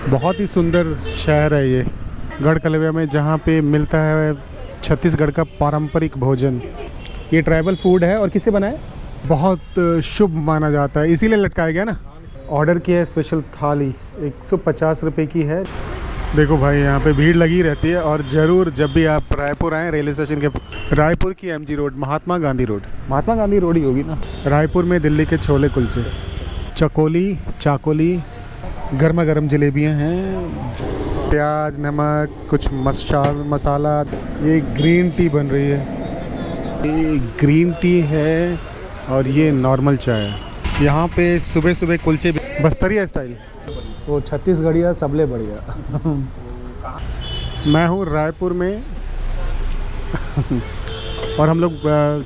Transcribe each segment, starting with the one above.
बहुत ही सुंदर शहर है ये गढ़कलेवा में, जहाँ पे मिलता है छत्तीसगढ़ का पारंपरिक भोजन। ये ट्राइबल फूड है और किससे बना है, बहुत शुभ माना जाता है, इसीलिए लटकाया गया ना। ऑर्डर किया है स्पेशल थाली, 150 रुपये की है। देखो भाई यहाँ पे भीड़ लगी रहती है। और ज़रूर जब भी आप रायपुर आएँ, रेलवे स्टेशन के रायपुर की MG road, Mahatma Gandhi road ही होगी ना। रायपुर में दिल्ली के छोले कुलचे, चकोली, चाकोली, गर्मा गर्म जलेबियाँ हैं, प्याज, नमक, कुछ मसाला। ये ग्रीन टी बन रही है, ये ग्रीन टी है और ये नॉर्मल चाय है। यहाँ पे सुबह सुबह कुलचे, बस्तरिया स्टाइल, वो छत्तीसगढ़िया सबले बढ़िया। मैं हूँ रायपुर में और हम लोग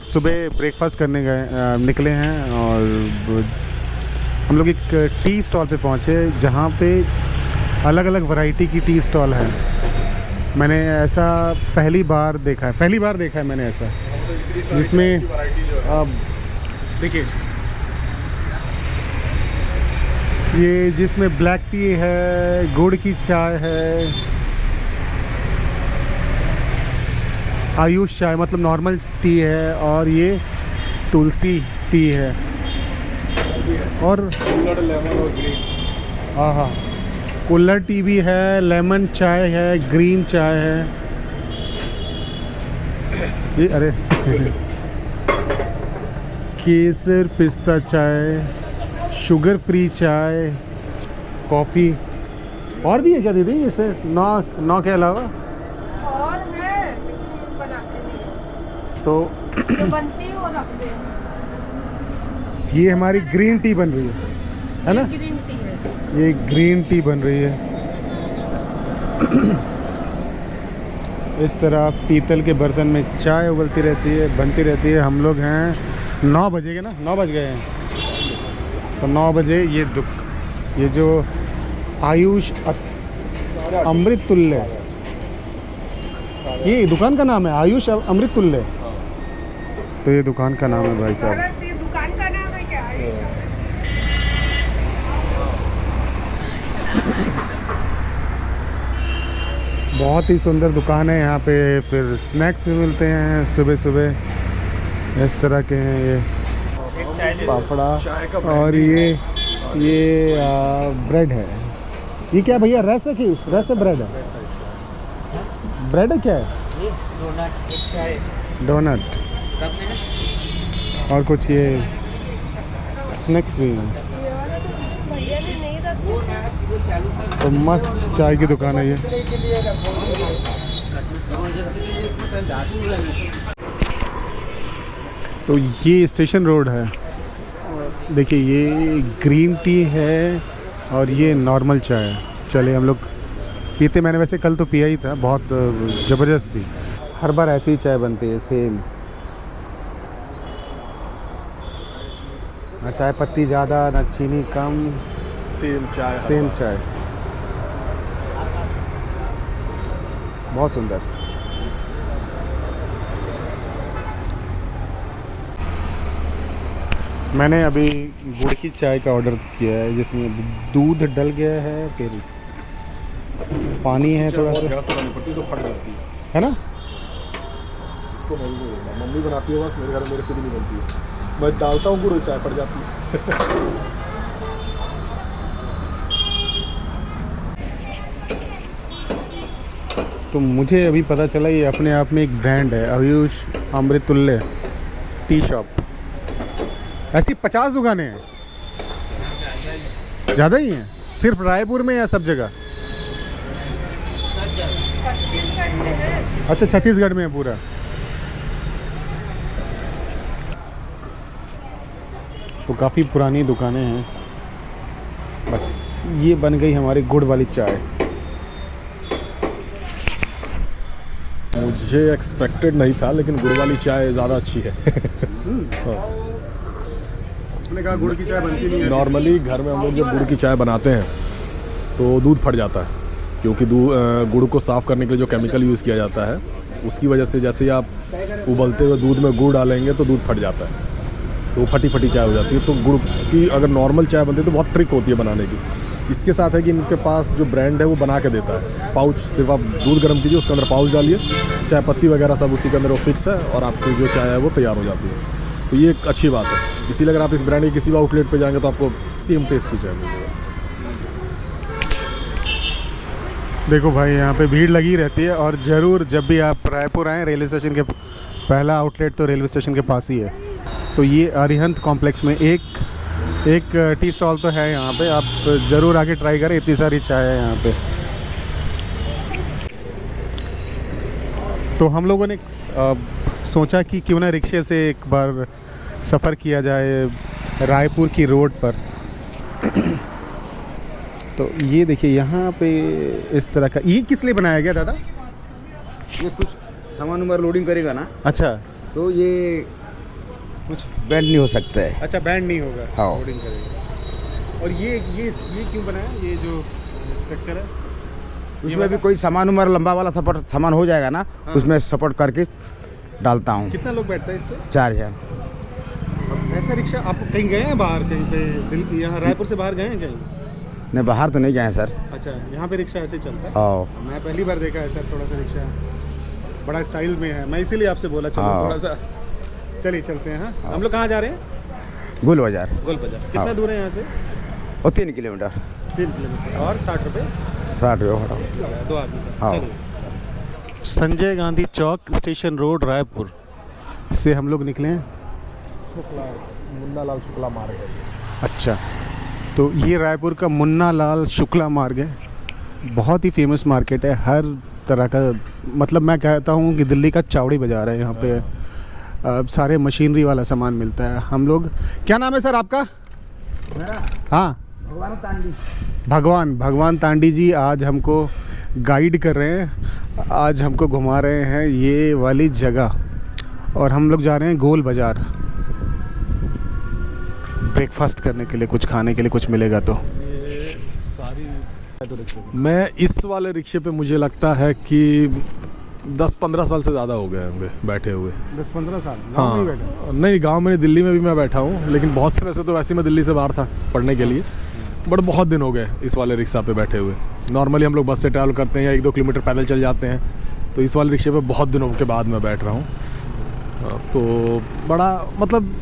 सुबह ब्रेकफास्ट करने निकले हैं और हम लोग एक टी स्टॉल पे पहुँचे, जहाँ पे अलग अलग वैरायटी की टी स्टॉल है। मैंने ऐसा पहली बार देखा है मैंने ऐसा, जिसमें देखिए ये जिसमें ब्लैक टी है, गुड़ की चाय है, आयुष चाय मतलब नॉर्मल टी है, और ये तुलसी टी है, और लेमन और ग्रीन। हाँ, कुल्हड़ टी भी है, लेमन चाय है, ग्रीन चाय है। ये अरे केसर पिस्ता चाय, शुगर फ्री चाय, कॉफ़ी, और भी है क्या दीदी इसे? नौ के अलावा और है, बनाते नहीं तो बनती हो रखते हैं। ये हमारी ग्रीन टी बन रही है ना? ग्रीन टी है, ये ग्रीन टी बन रही है। इस तरह पीतल के बर्तन में चाय उबलती रहती है, बनती रहती है। हम लोग हैं 9 बजे के ना, 9 बज गए हैं, तो 9 बजे ये जो आयुष अमृत तुल्य, ये दुकान का नाम है आयुष अमृत तुल्य। तो ये दुकान का नाम है भाई साहब। ये दुकान का नाम है क्या? बहुत ही सुंदर दुकान है यहाँ पे। फिर स्नैक्स भी मिलते हैं सुबह सुबह, इस तरह के हैं ये पापड़ा, और ये ब्रेड है। ये क्या भैया, रस है ब्रेड है? ब्रेड है क्या है? डोनट, और कुछ ये स्नैक्स भी हैं। भैया ने नहीं रखी। तो मस्त चाय की दुकान है ये। तो ये स्टेशन रोड है। देखिए ये ग्रीन टी है और ये नॉर्मल चाय है। चलिए हम लोग पीते, मैंने वैसे कल तो पिया ही था, बहुत ज़बरदस्त थी। हर बार ऐसी ही चाय बनती है सेम, ना चाय पत्ती ज़्यादा ना चीनी कम, सेम चाय। बहुत सुंदर। मैंने अभी गुड़ की चाय का ऑर्डर किया है, जिसमें दूध डल गया है, फिर पानी है थोड़ा सा, तो फट जाती है ना? इसको मम्मी बनाती है, बस मेरे घर में मेरे से भी नहीं बनती है। मैं डालता हूँ गुड़, चाय पड़ जाती है। तो मुझे अभी पता चला ये अपने आप में एक ब्रांड है, आयुष अमृत तुल्य टी शॉप। ऐसी 50 दुकानें हैं, ज़्यादा ही हैं। सिर्फ रायपुर में या सब जगह? अच्छा, छत्तीसगढ़ में है पूरा। तो काफ़ी पुरानी दुकानें हैं। बस ये बन गई हमारी गुड़ वाली चाय। मुझे एक्सपेक्टेड नहीं था, लेकिन गुड़ वाली चाय ज़्यादा अच्छी है। मैंने कहा गुड़ की चाय बनती नहीं है। नॉर्मली घर में हम लोग जब गुड़ की चाय बनाते हैं तो दूध फट जाता है, क्योंकि गुड़ को साफ़ करने के लिए जो केमिकल यूज़ किया जाता है, उसकी वजह से जैसे ही आप उबलते हुए दूध में गुड़ डालेंगे तो दूध फट जाता है। तो वो फटी फटी चाय हो जाती है। तो गुड़ की अगर नॉर्मल चाय बनती है तो बहुत ट्रिक होती है बनाने की। इसके साथ है कि इनके पास जो ब्रांड है वो बना के देता है पाउच, सिर्फ आप दूध गर्म कीजिए, उसके अंदर पाउच डालिए, चाय पत्ती वगैरह सब उसी के अंदर वो फिक्स है और आपकी जो चाय है वो तैयार हो जाती है। तो ये एक अच्छी बात है। इसीलिए अगर आप इस ब्रांड के किसी भी आउटलेट पे जाएंगे तो आपको सेम टेस्ट की चाय मिलेगा। देखो भाई, यहाँ पे भीड़ लगी रहती है और ज़रूर जब भी आप रायपुर आएँ, रेलवे स्टेशन के पहला आउटलेट तो रेलवे स्टेशन के पास ही है। तो ये अरिहंत कॉम्प्लेक्स में एक टी स्टॉल तो है यहाँ पे, आप ज़रूर आके ट्राई करें, इतनी सारी चाय है यहाँ पे। तो हम लोगों ने सोचा कि क्यों ना रिक्शे से एक बार सफ़र किया जाए रायपुर की रोड पर। तो ये देखिए यहाँ पे इस तरह का, ये किस लिए बनाया गया दादा? ये कुछ सामान उमर लोडिंग करेगा ना, अच्छा तो ये कुछ बैंड नहीं हो सकता है। अच्छा, बैंड नहीं होगा, हाँ। लोडिंग करेगा। और ये क्यों बनाया, ये जो स्ट्रक्चर है उसमें भी कोई सामान उमर लंबा वाला सपोर्ट सामान हो जाएगा ना, हाँ। उसमें सपोर्ट करके डालता हूँ। कितना लोग बैठता है इस पर? 4 जन। ऐसा रिक्शा आप कहीं गए हैं बाहर, कहीं पे यहाँ रायपुर से बाहर गए हैं कहीं? नहीं, बाहर तो नहीं गए हैं सर। अच्छा, यहाँ पे रिक्शा ऐसे ही चलता है? हाँ। मैं पहली बार देखा है सर, थोड़ा सा रिक्शा बड़ा स्टाइल में है, मैं इसीलिए आपसे बोला चलो हाँ। थोड़ा सा चलिए चलते हैं। हाँ, हम लोग कहाँ जा रहे हैं? गोल बाजार। गोल बाजार। कितना हाँ। दूर है यहाँ से? और 3 किलोमीटर। 3 किलोमीटर। और 60 रुपये 60 रुपये 2 आदमी का। हाँ। चलिए। संजय गांधी चौक, स्टेशन रोड, रायपुर से हम लोग निकले हैं। मुन्ना लाल शुक्ला मार्ग है। अच्छा, तो ये रायपुर का मुन्ना लाल शुक्ला मार्ग है। बहुत ही फेमस मार्केट है, हर तरह का, मतलब मैं कहता हूँ कि दिल्ली का चावड़ी बाज़ार है यहाँ पे। सारे मशीनरी वाला सामान मिलता है। हम लोग, क्या नाम है सर आपका? हाँ, भगवान तांडी जी आज हमको गाइड कर रहे हैं, आज हमको घुमा रहे हैं ये वाली जगह। और हम लोग जा रहे हैं गोल बाज़ार, ब्रेकफास्ट करने के लिए, कुछ खाने के लिए कुछ मिलेगा तो। मैं इस वाले रिक्शे पे मुझे लगता है कि 10-15 साल से ज़्यादा हो गए होंगे बैठे हुए। 10-15 साल? हाँ, नहीं गांव में, दिल्ली में भी मैं बैठा हूँ, लेकिन बहुत समय से तो वैसे मैं दिल्ली से बाहर था पढ़ने के लिए, बट बहुत दिन हो गए इस वाले रिक्शा पे बैठे हुए। नॉर्मली हम लोग बस से ट्रैवल करते हैं या 1-2 किलोमीटर पैदल चल जाते हैं, तो इस वाले रिक्शे पे बहुत दिनों के बाद मैं बैठ रहा हूँ। तो बड़ा मतलब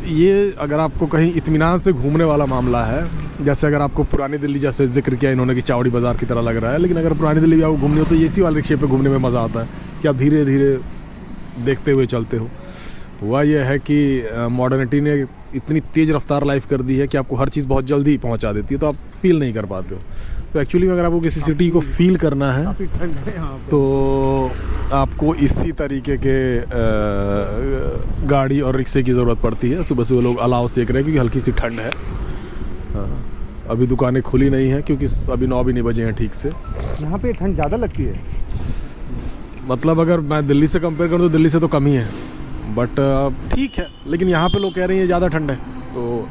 ये, अगर आपको कहीं इत्मीनान से घूमने वाला मामला है, जैसे अगर आपको पुरानी दिल्ली, जैसे जिक्र किया इन्होंने कि चावड़ी बाज़ार की तरह लग रहा है, लेकिन अगर पुरानी दिल्ली भी आपको घूमनी हो तो इसी वाले रिक्शे पे घूमने में मज़ा आता है कि आप धीरे धीरे देखते हुए चलते हो। हुआ यह है कि मॉडर्निटी ने इतनी तेज़ रफ्तार लाइफ कर दी है कि आपको हर चीज़ बहुत जल्दी पहुंचा देती है, तो आप फील नहीं कर पाते हो। तो एक्चुअली में अगर आपको किसी सिटी को फील करना है तो आपको इसी तरीके के गाड़ी और रिक्शे की ज़रूरत पड़ती है। सुबह सुबह लोग अलाव सेक रहे हैं क्योंकि हल्की सी ठंड है। अभी दुकानें खुली नहीं हैं क्योंकि अभी 9 भी नहीं बजे हैं ठीक से। यहाँ पे ठंड ज़्यादा लगती है? मतलब अगर मैं दिल्ली से कंपेयर करूँ तो दिल्ली से तो कम ही है, बट ठीक है। लेकिन यहाँ पे लोग कह रहे हैं ये ज़्यादा ठंड है, तो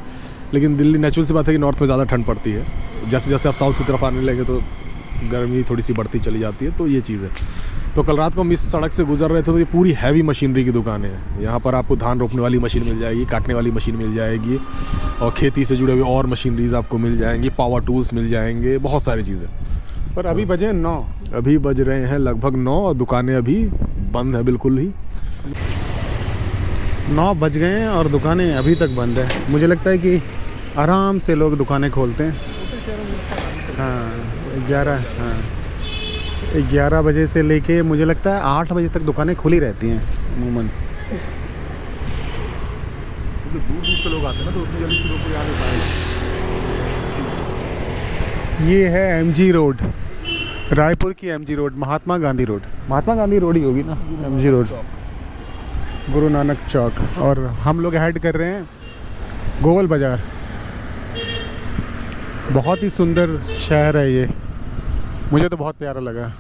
लेकिन दिल्ली, नेचुरल सी बात है कि नॉर्थ में ज़्यादा ठंड पड़ती है। जैसे जैसे आप साउथ की तरफ आने लगे तो गर्मी थोड़ी सी बढ़ती चली जाती है, तो ये चीज़ है। तो कल रात को हम इस सड़क से गुजर रहे थे तो ये पूरी हैवी मशीनरी की दुकानें हैं। यहाँ पर आपको धान रोपने वाली मशीन मिल जाएगी, काटने वाली मशीन मिल जाएगी, और खेती से जुड़े हुए और मशीनरीज आपको मिल जाएंगी, पावर टूल्स मिल जाएंगे, बहुत सारी चीज़ें। पर अभी बजे 9, अभी बज रहे हैं लगभग 9 और दुकानें अभी बंद है बिल्कुल ही। 9 बज गए हैं और दुकानें अभी तक बंद है। मुझे लगता है कि आराम से लोग दुकानें खोलते हैं। हाँ, 11 बजे से लेके मुझे लगता है 8 बजे तक दुकानें खुली रहती हैं अमूमन। दूर दूर से लोग आते हैं ना, तो उतनी जल्दी से लोग को याद होता है। ये है MG रोड, रायपुर की MG road, Mahatma Gandhi road ही होगी ना, MG रोड, गुरु नानक चौक। और हम लोग हेड कर रहे हैं गोल बाज़ार। बहुत ही सुंदर शहर है ये, मुझे तो बहुत प्यारा लगा।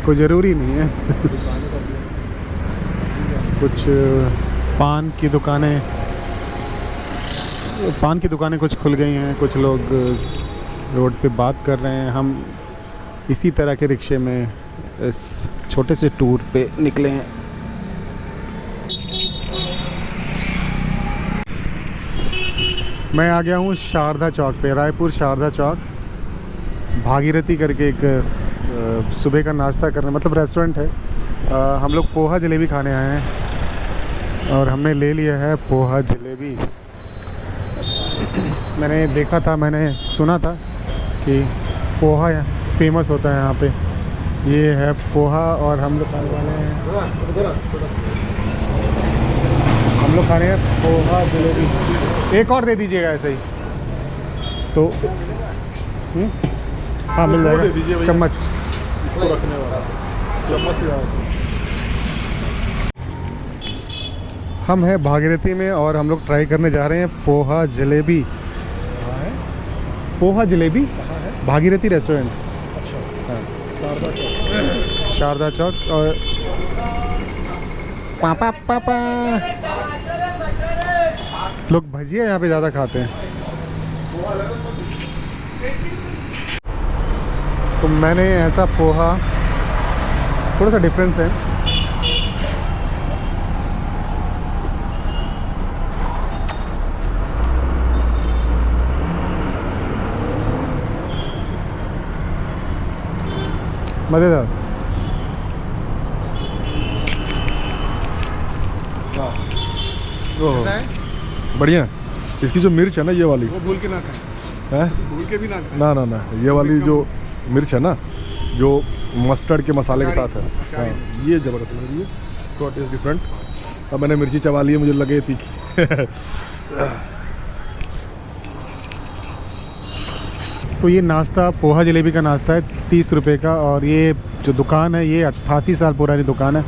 कोई ज़रूरी नहीं है कुछ पान की दुकानें कुछ खुल गई हैं, कुछ लोग रोड पे बात कर रहे हैं। हम इसी तरह के रिक्शे में इस छोटे से टूर पे निकले हैं। मैं आ गया हूँ शारदा चौक पे, रायपुर शारदा चौक। भागीरथी करके एक सुबह का नाश्ता करने मतलब रेस्टोरेंट है। हम लोग पोहा जलेबी खाने आए हैं और हमने ले लिया है पोहा जलेबी। मैंने देखा था, मैंने सुना था कि पोहा फेमस होता है यहाँ पे। ये है पोहा और हम लोग खाने वाले हैं, हम लोग खाने हैं पोहा जलेबी। एक और दे दीजिएगा ऐसे ही तो। हाँ मिल जाएगा चम्मच। इसको रखने वाला चम्मच। हम हैं भागीरथी में और हम लोग ट्राई करने जा रहे हैं पोहा जलेबी। पोहा जलेबी भागीरथी रेस्टोरेंट। अच्छा हाँ, शारदा चौक। शारदा चौक। और पापा पापा लोग भजिया यहाँ पे ज़्यादा खाते हैं। तो मैंने ऐसा पोहा, थोड़ा सा डिफरेंस है। मज़ेदार। बढ़िया। इसकी जो मिर्च है ना, ये वाली वो भूल के ना खाएं, है भूल के भी ना खाएं। ना ना ना, ये वाली जो मिर्च है ना, जो मस्टर्ड के मसाले के साथ है, हाँ, ये ज़बरदस्त लग रही है। थोड़ा टेस्ट डिफरेंट। अब मैंने मिर्ची चबा ली है, मुझे लगे तीखी। तो ये नाश्ता पोहा जलेबी का नाश्ता है 30 रुपये का। और ये जो दुकान है ये 88 साल पुरानी दुकान है,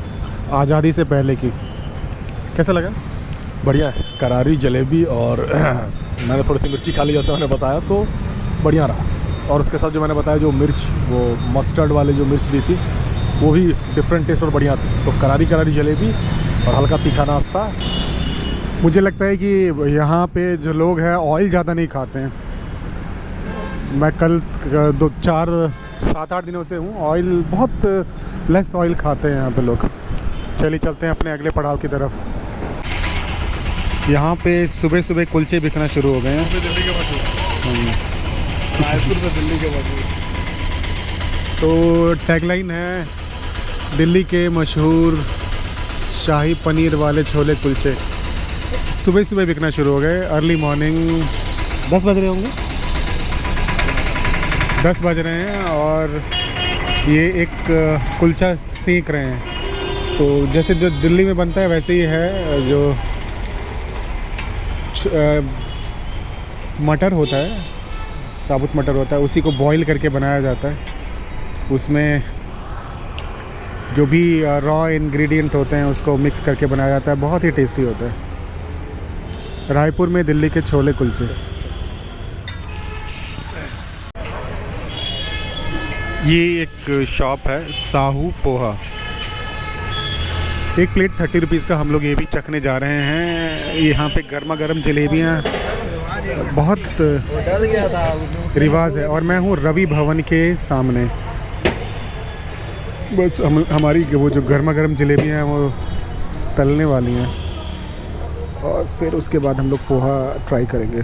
आज़ादी से पहले की। कैसा लगा? बढ़िया है, करारी जलेबी। और मैंने थोड़ी सी मिर्ची खा ली जैसा मैंने बताया, तो बढ़िया रहा। और उसके साथ जो मैंने बताया, जो मिर्च, वो मस्टर्ड वाली जो मिर्च दी थी, वो भी डिफरेंट टेस्ट और बढ़िया थी। तो करारी करारी जलेबी और हल्का तीखा नाश्ता। मुझे लगता है कि यहाँ पे जो लोग हैं ऑयल ज़्यादा नहीं खाते हैं। मैं कल 7-8 दिनों से हूँ, ऑयल बहुत लेस ऑयल खाते हैं यहाँ पे लोग। चलिए चलते हैं अपने अगले पड़ाव की तरफ। यहाँ पे सुबह सुबह कुलचे बिकना शुरू हो गए हैं। दिल्ली के मशहूर, रायपुर में दिल्ली के मशहूर। तो टैगलाइन है, दिल्ली के मशहूर शाही पनीर वाले छोले कुलचे सुबह सुबह बिकना शुरू हो गए। अर्ली मॉर्निंग 10 बज रहे होंगे, 10 बज रहे हैं और ये एक कुलचा सेक रहे हैं। तो जैसे जो दिल्ली में बनता है वैसे ही है। जो मटर होता है, साबुत मटर होता है, उसी को बॉईल करके बनाया जाता है। उसमें जो भी रॉ इंग्रेडिएंट होते हैं उसको मिक्स करके बनाया जाता है। बहुत ही टेस्टी होता है। रायपुर में दिल्ली के छोले कुलचे। ये एक शॉप है साहू पोहा। एक प्लेट 30 रुपीज़ का। हम लोग ये भी चखने जा रहे हैं। यहाँ पे गर्मा गर्म जलेबियाँ बहुत रिवाज है। और मैं हूँ रवि भवन के सामने। बस हमारी वो जो गर्मा गर्म जलेबियाँ हैं वो तलने वाली हैं और फिर उसके बाद हम लोग पोहा ट्राई करेंगे।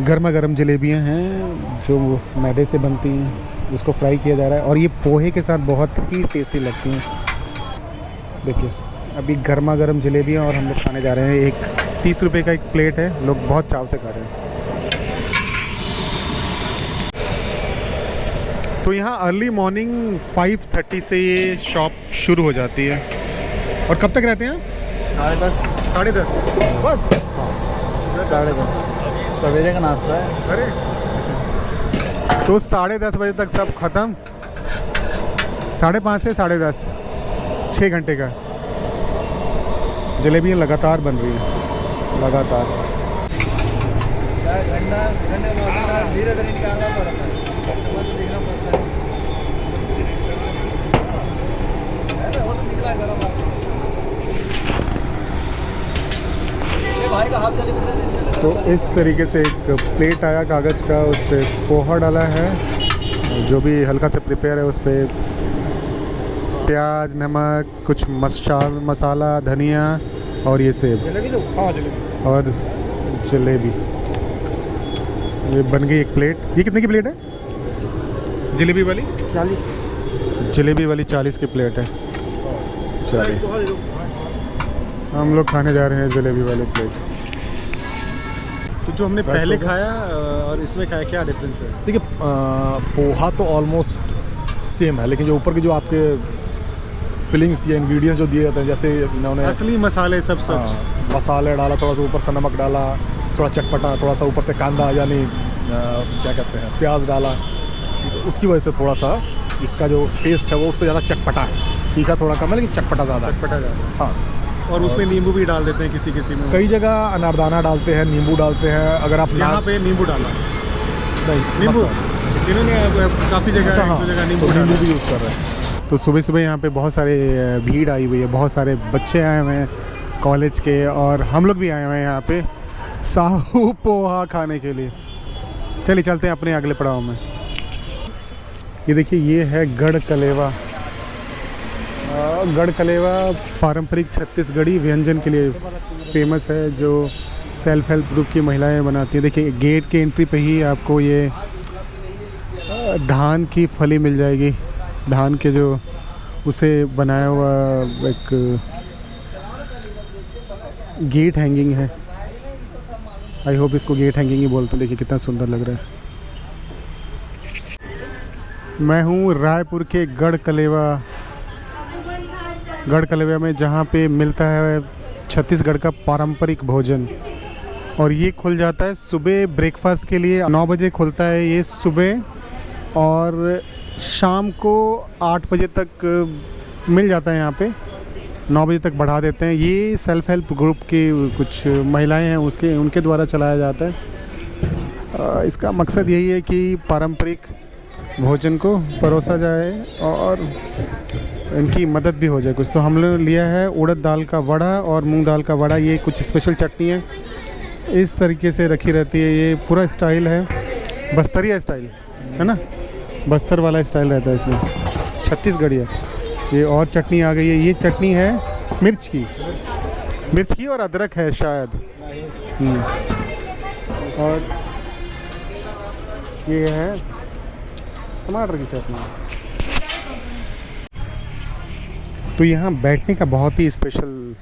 गर्मा गर्म जलेबियाँ हैं जो मैदे से बनती हैं, उसको फ्राई किया जा रहा है और ये पोहे के साथ बहुत ही टेस्टी लगती हैं। देखिए अभी गर्मा गर्म जलेबियाँ और हम लोग खाने जा रहे हैं। एक 30 रुपये का एक प्लेट है, लोग बहुत चाव से खा रहे हैं। तो यहाँ अर्ली मॉर्निंग 5:30 से ये शॉप शुरू हो जाती है। और कब तक रहते हैं? 10:30। 10:30 बस। 10:30 सवेरे का नाश्ता है। अरे तो 10:30 बजे तक सब ख़त्म। 5:30 से 10:30, 6 घंटे का। जलेबियाँ लगातार बन रही हैं, लगातार। धीरे धीरे निकालना पड़ता है, देखना पड़ता है। तो इस तरीके से एक प्लेट आया कागज़ का, उस पर पोहा डाला है जो भी हल्का सा प्रिपेयर है उस पर प्याज, नमक, कुछ मसाला, धनिया और ये सेब जलेबी दो। हाँ जलेबी। और जलेबी। ये बन गई एक प्लेट। ये कितने की प्लेट है? जलेबी वाली 40। जलेबी वाली 40 की प्लेट है। चलिए हम लोग खाने जा रहे हैं जलेबी वाली प्लेट। तो जो हमने पहले खाया और इसमें खाया क्या डिफरेंस है? देखिए पोहा तो ऑलमोस्ट सेम है, लेकिन जो ऊपर के जो आपके फिलिंग्स या इंग्रेडिएंट्स जो दिए जाते हैं, जैसे इन्होंने असली मसाले सब सच। मसाले डाला, थोड़ा सा ऊपर से नमक डाला, थोड़ा चटपटा, थोड़ा सा ऊपर से कांदा यानी क्या कहते हैं प्याज डाला, उसकी वजह से थोड़ा सा इसका जो टेस्ट है वो उससे ज़्यादा चटपटा है। तीखा थोड़ा कम है लेकिन चटपटा ज़्यादा है। चटपटा ज़्यादा। हाँ, और उसमें नींबू भी डाल देते हैं किसी किसी में। कई जगह अनारदाना डालते हैं, नींबू डालते हैं। अगर आप यहाँ पे नींबू डाला। नहीं नींबू मसाला। इन्होंने काफ़ी जगह अच्छा, एक हाँ, दो जगह तो नींबू नींबू डाला। भी यूज़ कर रहे हैं। तो सुबह सुबह यहाँ पे बहुत सारे भीड़ आई हुई है, बहुत सारे बच्चे आए हुए हैं कॉलेज के, और हम लोग भी आए हुए हैं यहाँ पे साहू पोहा खाने के लिए। चलिए चलते हैं अपने अगले पड़ाव में। ये देखिए ये है गढ़ कलेवा। गढ़ कलेवा पारंपरिक छत्तीसगढ़ी व्यंजन के लिए फेमस है, जो सेल्फ हेल्प ग्रुप की महिलाएं बनाती हैं। देखिए गेट के एंट्री पे ही आपको ये धान की फली मिल जाएगी। धान के जो उसे बनाया हुआ एक गेट हैंगिंग है। आई होप इसको गेट हैंगिंग ही बोलते हैं। देखिए कितना सुंदर लग रहा है। मैं हूँ रायपुर के गढ़ कलेवा में, जहाँ पे मिलता है छत्तीसगढ़ का पारंपरिक भोजन, और ये खुल जाता है सुबह ब्रेकफास्ट के लिए। 9 बजे खुलता है ये सुबह, और शाम को 8 बजे तक मिल जाता है यहाँ पे। 9 बजे तक बढ़ा देते हैं। ये सेल्फ हेल्प ग्रुप की कुछ महिलाएं हैं उनके द्वारा चलाया जाता है। इसका मकसद यही है कि पारंपरिक भोजन को परोसा जाए और इनकी मदद भी हो जाए कुछ। तो हमने लिया है उड़द दाल का वड़ा और मूंग दाल का वड़ा। ये कुछ स्पेशल चटनी है, इस तरीके से रखी रहती है। ये पूरा स्टाइल है बस्तरिया स्टाइल, है ना, बस्तर वाला स्टाइल रहता है इसमें, छत्तीसगढ़िया। ये और चटनी आ गई है। ये चटनी है मिर्च की और अदरक है शायद। और ये है टमाटर की चटनी। तो यहाँ बैठने का बहुत ही स्पेशल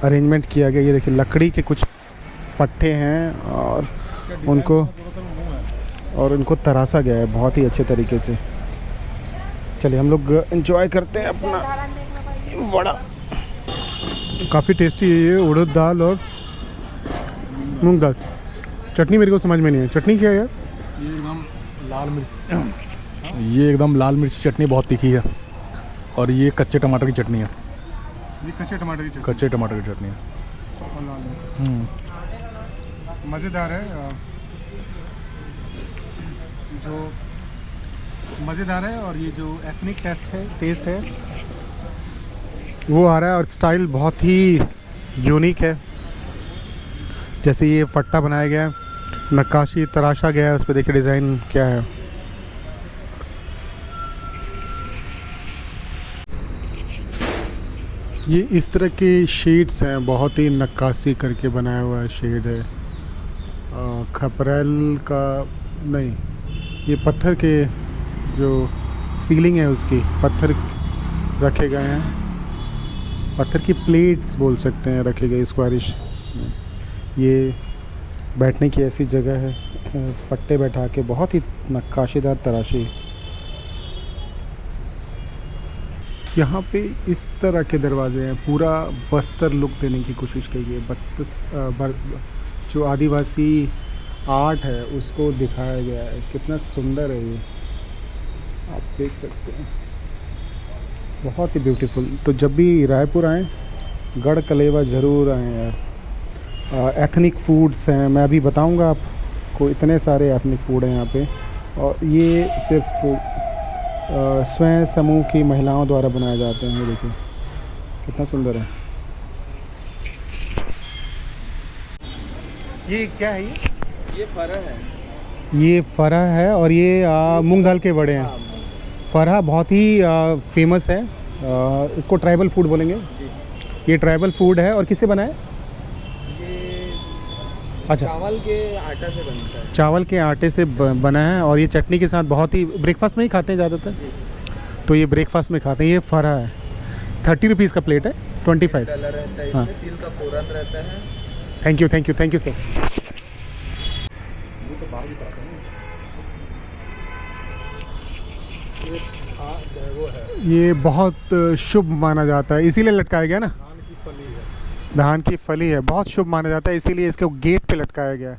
अरेंजमेंट किया गया। ये देखिए लकड़ी के कुछ फट्टे हैं और उनको तराशा गया है बहुत ही अच्छे तरीके से। चलिए हम लोग एंजॉय करते हैं अपना वड़ा। काफ़ी टेस्टी है ये उड़द दाल और मूंग दाल। चटनी मेरे को समझ में नहीं है, चटनी क्या है यार? ये एकदम लाल मिर्च, ये एकदम लाल मिर्च चटनी बहुत तीखी है, और ये कच्चे टमाटर की चटनी है। ये कच्चे टमाटर की चटनी। कच्चे टमाटर की चटनी है। और लाल मिर्च। मज़ेदार है। जो मज़ेदार है, और ये जो एथनिक टेस्ट है वो आ रहा है, और स्टाइल बहुत ही यूनिक है। जैसे ये फट्टा बनाया गया है, नक्काशी तराशा गया है उस पर। देखिए डिज़ाइन क्या है। ये इस तरह के शेड्स हैं, बहुत ही नक्काशी करके बनाया हुआ शेड है। खपरेल का नहीं, ये पत्थर के जो सीलिंग है उसकी पत्थर रखे गए हैं। पत्थर की प्लेट्स बोल सकते हैं रखे गए स्क्वायरिश। ये बैठने की ऐसी जगह है, फट्टे बैठा के बहुत ही नक्काशीदार तराशी। यहाँ पे इस तरह के दरवाजे हैं, पूरा बस्तर लुक देने की कोशिश की गई है। जो आदिवासी आर्ट है उसको दिखाया गया है। कितना सुंदर है ये, आप देख सकते हैं, बहुत ही ब्यूटीफुल। तो जब भी रायपुर आएँ गढ़ कलेवा ज़रूर आएँ यार। एथनिक फूड्स हैं, मैं अभी बताऊंगा आपको। इतने सारे एथनिक फूड हैं यहाँ पे, और ये सिर्फ स्वयं समूह की महिलाओं द्वारा बनाए जाते हैं। ये देखिए कितना सुंदर है। ये क्या है? ये ये फरा है। ये फरा है और ये मूंग दाल के बड़े हैं। फरा बहुत ही फेमस है। इसको ट्राइबल फूड बोलेंगे। ये ट्राइबल फूड है और किससे बना है? ये अच्छा, चावल के आटा से बनता है। चावल के आटे से बना है और ये चटनी के साथ बहुत ही ब्रेकफास्ट में ही खाते हैं ज़्यादातर। तो ये ब्रेकफास्ट में खाते हैं। ये फरा है, 30 रुपीज़ का प्लेट है, 25। डला रहता है हाँ। इसमें, तिल का फोरन रहता है। Thank you thank you thank you sir. ये बहुत शुभ माना जाता है, इसीलिए लटकाया गया ना। धान की फली है, बहुत शुभ माना जाता है, इसीलिए इसको गेट पे लटकाया गया है।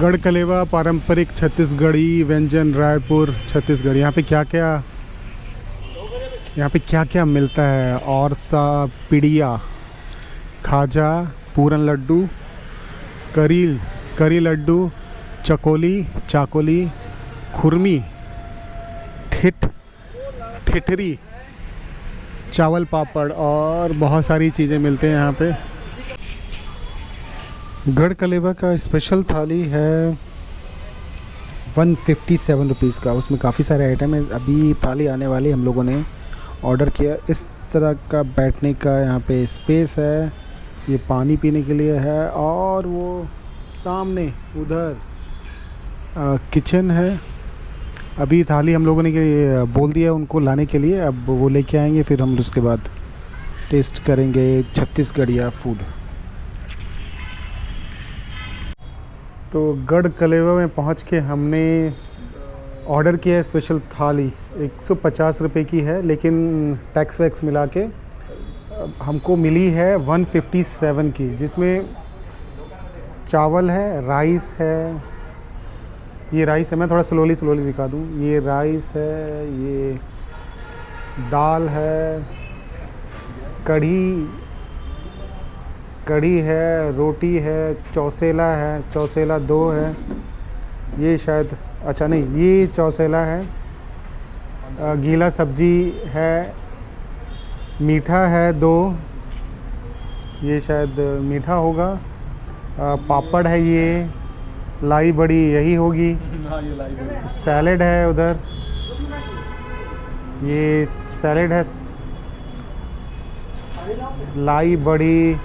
गढ़कलेवा पारंपरिक छत्तीसगढ़ी व्यंजन, रायपुर छत्तीसगढ़। यहाँ पे क्या क्या मिलता है? और सा पिड़िया, खाजा, पूरन लड्डू, करी लड्डू, चकोली, चाकोली, खुरमी, ठिठरी, चावल पापड़ और बहुत सारी चीज़ें मिलते हैं यहाँ पे। गढ़कलेवा का स्पेशल थाली है 157 रुपीज़ का। उसमें काफ़ी सारे आइटम है। अभी थाली आने वाली, हम लोगों ने ऑर्डर किया। इस तरह का बैठने का यहाँ पे स्पेस है। ये पानी पीने के लिए है और वो सामने उधर किचन है। अभी थाली हम लोगों ने बोल दिया उनको लाने के लिए, अब वो लेके आएंगे, फिर हम उसके बाद टेस्ट करेंगे छत्तीसगढ़िया फूड। तो गढ़कलेवा में पहुंच के हमने ऑर्डर किया है स्पेशल थाली। 150 रुपये की है, लेकिन टैक्स वैक्स मिला के हमको मिली है 157 की, जिसमें चावल है, राइस है। ये राइस है, मैं थोड़ा स्लोली दिखा दूँ। ये राइस है, ये दाल है, कढ़ी है, रोटी है, चौसेला 2 है। ये शायद, अच्छा नहीं, ये चौसेला है। गीला सब्जी है, मीठा है 2, ये शायद मीठा होगा। पापड़ है, ये लाई बड़ी यही होगी। सैलेड है उधर, ये सैलेड है, लाई बड़ी,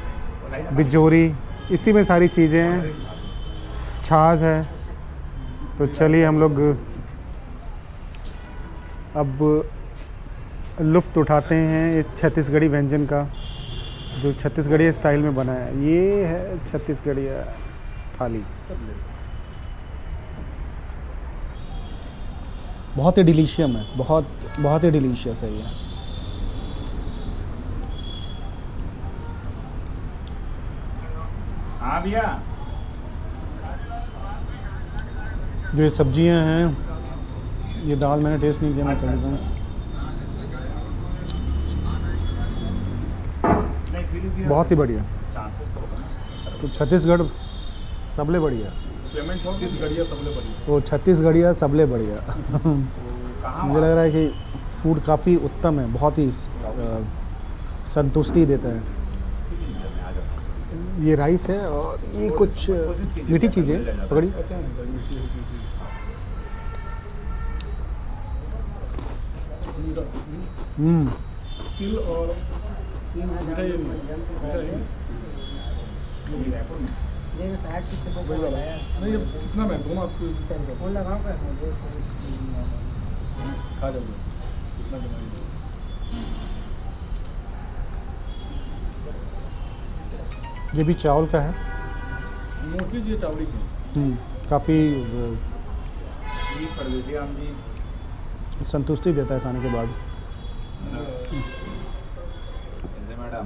बिजोरी, इसी में सारी चीज़ें हैं। छाछ है। तो चलिए हम लोग अब लुफ्त उठाते हैं इस छत्तीसगढ़ी व्यंजन का, जो छत्तीसगढ़ी स्टाइल में बना है। ये है छत्तीसगढ़ी थाली। बहुत ही डिलीशियम है, बहुत ही डिलीशियस है ये। हाँ भैया, जो ये सब्जियां हैं, ये दाल मैंने टेस्ट नहीं किया, मैं कर देता हूँ। बहुत ही बढ़िया। तो छत्तीसगढ़ सबले बढ़िया, वो छत्तीसगढ़िया सबले बढ़िया। मुझे लग रहा है कि फूड काफ़ी उत्तम है, बहुत ही संतुष्टि देता है। ये राइस है और ये कुछ मीठी चीज़ें पकड़ी। ये भी चावल का है, मोस्टली ये चावल की। काफ़ी परदेसी आम जी, संतुष्टि देता है खाने के बाद। ऐसे मैडम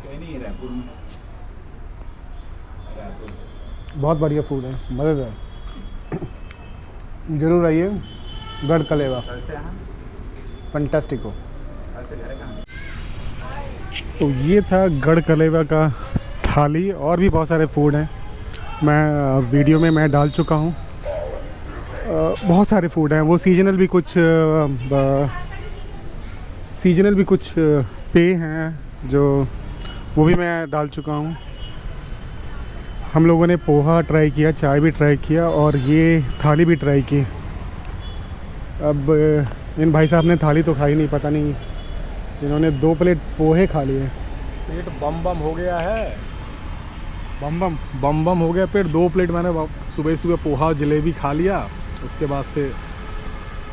कहीं नहीं, रायपुर में, बहुत बढ़िया फूड है, मज़ेदार। ज़रूर आइए गढ़कलेवा, फंटास्टिको। तो ये था गढ़कलेवा का थाली। और भी बहुत सारे फूड हैं, मैं वीडियो में मैं डाल चुका हूँ। बहुत सारे फूड हैं, वो सीजनल भी कुछ पे हैं, जो वो भी मैं डाल चुका हूँ। हम लोगों ने पोहा ट्राई किया, चाय भी ट्राई किया और ये थाली भी ट्राई की। अब इन भाई साहब ने थाली तो खाई नहीं, पता नहीं इन्होंने 2 प्लेट पोहे खा लिए। पेट बम बम हो गया है, बम बम। बम बम हो गया पेट। 2 प्लेट मैंने सुबह सुबह पोहा जलेबी खा लिया, उसके बाद से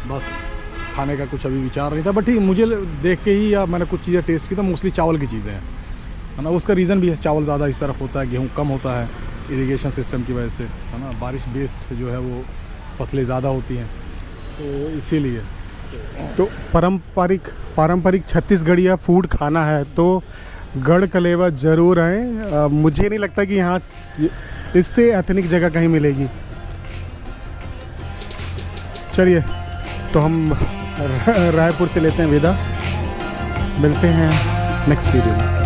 बस खाने का कुछ अभी विचार नहीं था। बट ठीक, मुझे देख के ही या मैंने कुछ चीज़ें टेस्ट की तो मोस्टली चावल की चीज़ें हैं, है ना। उसका रीज़न भी है, चावल ज़्यादा इस तरफ होता है, गेहूँ कम होता है इरिगेशन सिस्टम की वजह से, है ना। बारिश बेस्ड जो है वो फसलें ज़्यादा होती हैं, तो इसीलिए। तो पारंपरिक छत्तीसगढ़िया फूड खाना है तो गढ़ कलेवा ज़रूर आएँ। मुझे नहीं लगता कि यहाँ इससे एथनिक जगह कहीं मिलेगी। चलिए, तो हम रायपुर से लेते हैं विदा, मिलते हैं नेक्स्ट वीडियो में।